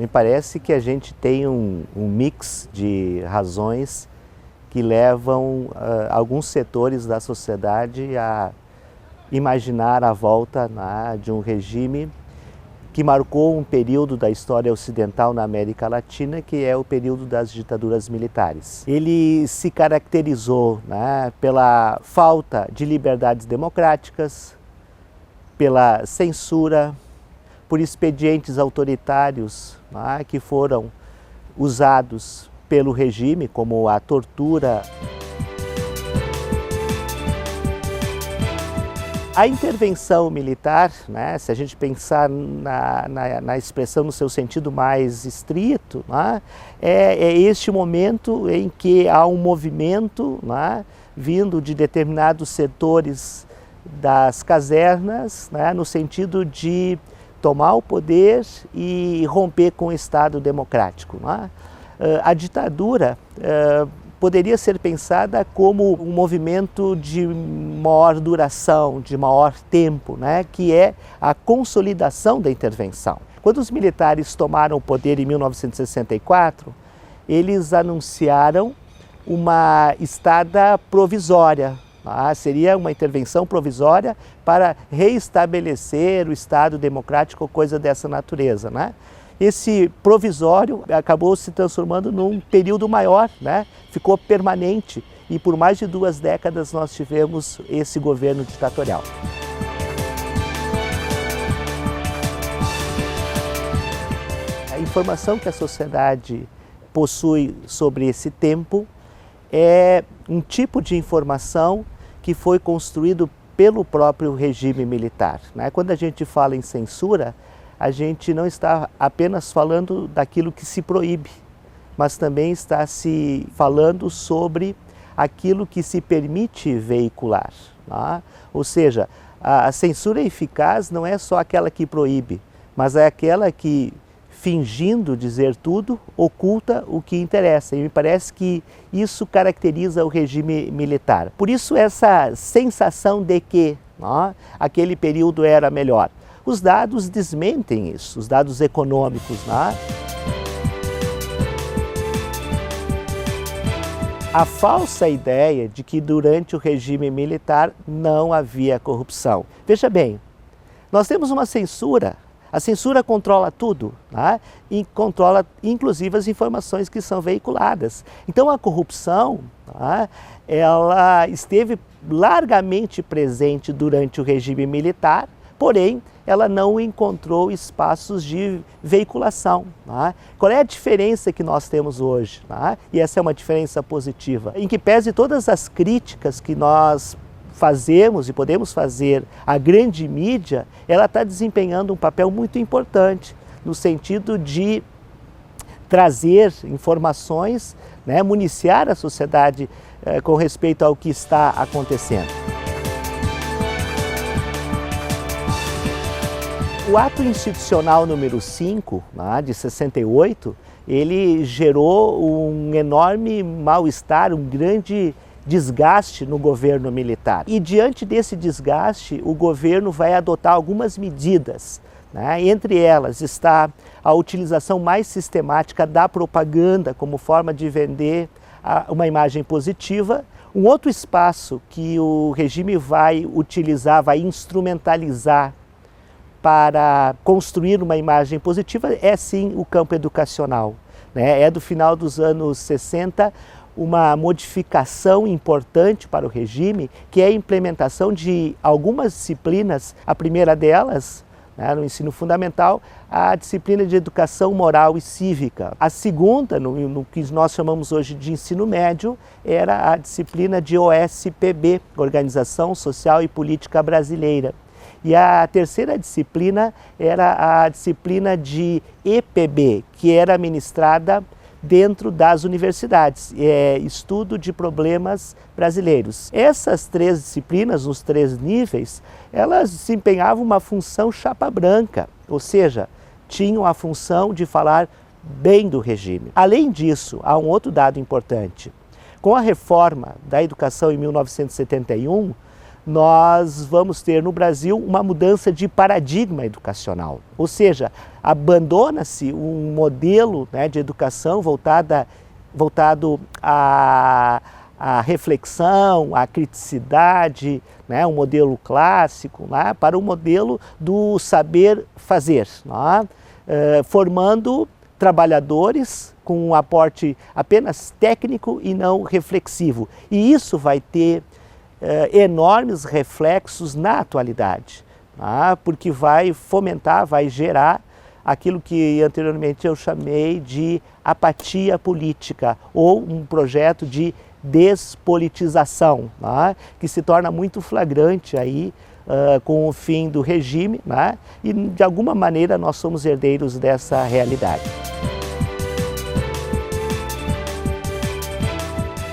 Me parece que a gente tem um mix de razões que levam alguns setores da sociedade a imaginar a volta de um regime que marcou um período da história ocidental na América Latina, que é o período das ditaduras militares. Ele se caracterizou pela falta de liberdades democráticas, pela censura, por expedientes autoritários que foram usados pelo regime, como a tortura. A intervenção militar, se a gente pensar na expressão no seu sentido mais estrito, é este momento em que há um movimento vindo de determinados setores das casernas, no sentido de tomar o poder e romper com o Estado democrático. A ditadura poderia ser pensada como um movimento de maior duração, de maior tempo, que é a consolidação da intervenção. Quando os militares tomaram o poder em 1964, eles anunciaram uma estada provisória. Seria uma intervenção provisória para reestabelecer o Estado democrático ou coisa dessa natureza. Esse provisório acabou se transformando num período maior, ficou permanente e por mais de 2 décadas nós tivemos esse governo ditatorial. A informação que a sociedade possui sobre esse tempo é um tipo de informação que foi construído pelo próprio regime militar. Quando a gente fala em censura, a gente não está apenas falando daquilo que se proíbe, mas também está se falando sobre aquilo que se permite veicular. Ou seja, a censura eficaz não é só aquela que proíbe, mas é aquela que, fingindo dizer tudo, oculta o que interessa. E me parece que isso caracteriza o regime militar. Por isso essa sensação de que aquele período era melhor. Os dados desmentem isso, os dados econômicos. A falsa ideia de que durante o regime militar não havia corrupção. Veja bem, nós temos uma censura. A censura controla tudo, e controla inclusive as informações que são veiculadas. Então a corrupção, ela esteve largamente presente durante o regime militar, porém ela não encontrou espaços de veiculação. Qual é a diferença que nós temos hoje? E essa é uma diferença positiva, em que pese todas as críticas que nós fazemos e podemos fazer à grande mídia, ela está desempenhando um papel muito importante no sentido de trazer informações, municiar a sociedade com respeito ao que está acontecendo. O ato institucional número 5, de 68, ele gerou um enorme mal-estar, um grande desgaste no governo militar. E diante desse desgaste, o governo vai adotar algumas medidas. Entre elas está a utilização mais sistemática da propaganda como forma de vender uma imagem positiva. Um outro espaço que o regime vai utilizar, vai instrumentalizar para construir uma imagem positiva é sim o campo educacional. É do final dos anos 60 uma modificação importante para o regime, que é a implementação de algumas disciplinas. A primeira delas, no ensino fundamental, a disciplina de educação moral e cívica. A segunda, no que nós chamamos hoje de ensino médio, era a disciplina de OSPB, Organização Social e Política Brasileira. E a terceira disciplina era a disciplina de EPB, que era ministrada dentro das universidades, estudo de problemas brasileiros. Essas 3 disciplinas, nos 3 níveis, elas desempenhavam uma função chapa branca, ou seja, tinham a função de falar bem do regime. Além disso, há um outro dado importante. Com a reforma da educação em 1971, nós vamos ter no Brasil uma mudança de paradigma educacional. Ou seja, abandona-se um modelo, né, de educação voltado à reflexão, à criticidade, né, um modelo clássico, né, para o modelo do saber fazer, né, formando trabalhadores com um aporte apenas técnico e não reflexivo. E isso vai ter enormes reflexos na atualidade, tá? Porque vai fomentar, vai gerar aquilo que anteriormente eu chamei de apatia política, ou um projeto de despolitização, tá? Que se torna muito flagrante aí com o fim do regime, né? E de alguma maneira nós somos herdeiros dessa realidade.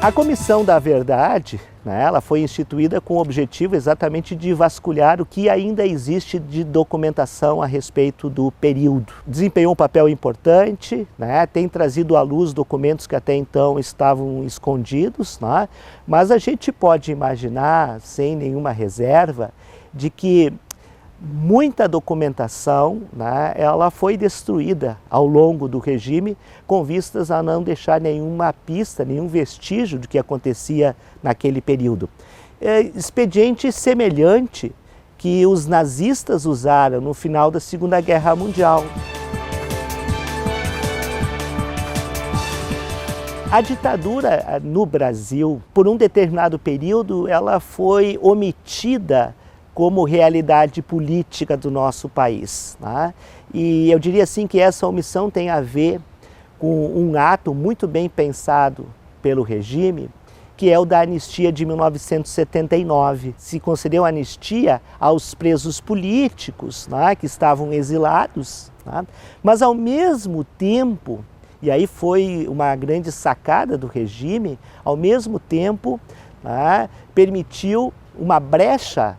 A Comissão da Verdade, né, ela foi instituída com o objetivo exatamente de vasculhar o que ainda existe de documentação a respeito do período. Desempenhou um papel importante, né, tem trazido à luz documentos que até então estavam escondidos, né, mas a gente pode imaginar, sem nenhuma reserva, de que muita documentação, né, ela foi destruída ao longo do regime com vistas a não deixar nenhuma pista, nenhum vestígio do que acontecia naquele período. Expediente semelhante que os nazistas usaram no final da Segunda Guerra Mundial. A ditadura no Brasil, por um determinado período, ela foi omitida como realidade política do nosso país, né? E eu diria assim que essa omissão tem a ver com um ato muito bem pensado pelo regime, que é o da anistia de 1979. Se concedeu anistia aos presos políticos, né, que estavam exilados, né? Mas ao mesmo tempo, e aí foi uma grande sacada do regime, ao mesmo tempo, né, permitiu uma brecha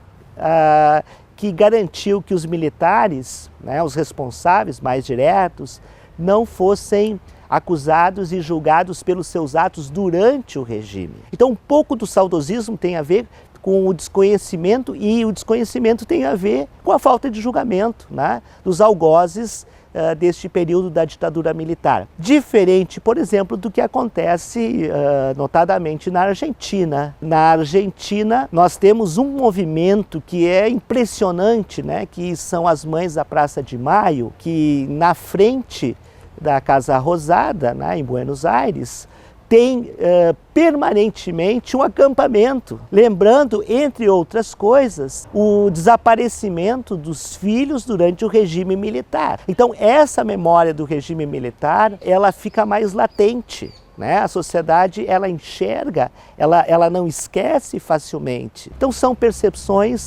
que garantiu que os militares, né, os responsáveis mais diretos, não fossem acusados e julgados pelos seus atos durante o regime. Então, um pouco do saudosismo tem a ver com o desconhecimento, e o desconhecimento tem a ver com a falta de julgamento, né, dos algozes deste período da ditadura militar. Diferente, por exemplo, do que acontece notadamente na Argentina. Na Argentina, nós temos um movimento que é impressionante, né, que são as Mães da Praça de Maio, que na frente da Casa Rosada, né, em Buenos Aires, tem permanentemente um acampamento, lembrando, entre outras coisas, o desaparecimento dos filhos durante o regime militar. Então, essa memória do regime militar, ela fica mais latente, né? A sociedade, ela enxerga, ela não esquece facilmente. Então, são percepções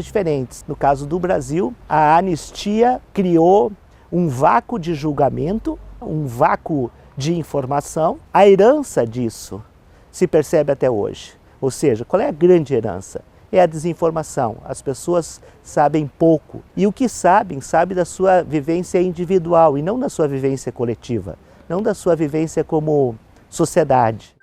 diferentes. No caso do Brasil, a anistia criou um vácuo de julgamento, um vácuo de informação. A herança disso se percebe até hoje. Ou seja, qual é a grande herança? É a desinformação. As pessoas sabem pouco. E o que sabem da sua vivência individual e não da sua vivência coletiva, não da sua vivência como sociedade.